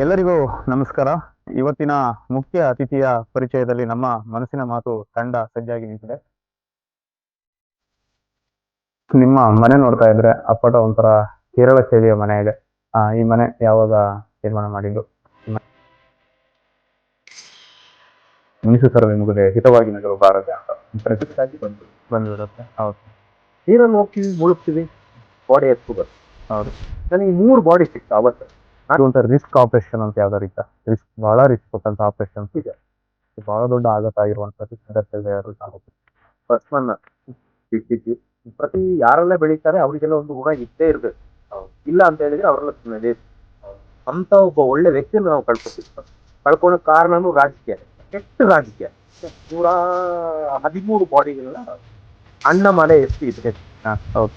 ಎಲ್ಲರಿಗೂ ನಮಸ್ಕಾರ. ಇವತ್ತಿನ ಮುಖ್ಯ ಅತಿಥಿಯ ಪರಿಚಯದಲ್ಲಿ ನಮ್ಮ ಮನಸ್ಸಿನ ಮಾತು ತಂಡ ಸಜ್ಜಾಗಿ ನಿಂತಿದೆ. ನಿಮ್ಮ ಮನೆ ನೋಡ್ತಾ ಇದ್ರೆ ಅಪ್ಪಟ ಒಂಥರ ಕೇರಳ ಶೈಲಿಯ ಮನೆ ಇದೆ. ಈ ಮನೆ ಯಾವಾಗ ನಿರ್ಮಾಣ ಮಾಡಿದ್ದು? ಮೀಸು ಸರ್ವೆ ಮುಗಿದೆ ಹಿತವಾಗಿ ನಗರು ಬಾರದೆ ಅಂತ ಪ್ರಕೃತಿಯಾಗಿ ಬಂದ್ಬಿಡುತ್ತೆ. ಹೌದು, ನೀರನ್ನು ಹೋಗ್ತೀವಿ, ಮುಳುಗ್ತೀವಿ, ಬಾಡಿ ಎತ್ತು ಬರುತ್ತೆ. ಹೌದು. ನನಗೆ 3 ಬಾಡಿ ಸಿಕ್ತು ಅವತ್ತು. ಅಂತ ರಿಸ್ಕ್ ಆಪರೇಷನ್ ಅಂತ ಯಾವ್ದಾರು ಇತ್ತ? ಬಹಳ ರಿಸ್ಕ್ ಕೊಟ್ಟಂತ ಆಪರೇಷನ್ ಇದೆ. ಬಹಳ ದೊಡ್ಡ ಆಘಾತ ಆಗಿರುವಂತದ್ದು ಫಸ್ಟ್ ಒನ್ ಸಿಕ್ಕಿದ್ವಿ. ಪ್ರತಿ ಯಾರೆಲ್ಲ ಬೆಳೀತಾರೆ ಅವರಿಗೆಲ್ಲ ಒಂದು ಗುಣ ಇದ್ದೇ ಇರ್ಬೇಕು. ಇಲ್ಲ ಅಂತ ಹೇಳಿದ್ರೆ ಅವರೆಲ್ಲ ಸುಮ್ಮನೆ ಅಂತ ಒಬ್ಬ ಒಳ್ಳೆ ವ್ಯಕ್ತಿಯನ್ನು ನಾವು ಕಳ್ಕೊಳ್ಳೋ ಕಾರಣನೂ ರಾಜಕೀಯ, ಕೆಟ್ಟ ರಾಜಕೀಯ. 113 ಬಾಡಿಗಳನ್ನ ಅಣ್ಣ ಮನೆ ಎಷ್ಟು ಇದೆ. ಹೌದು.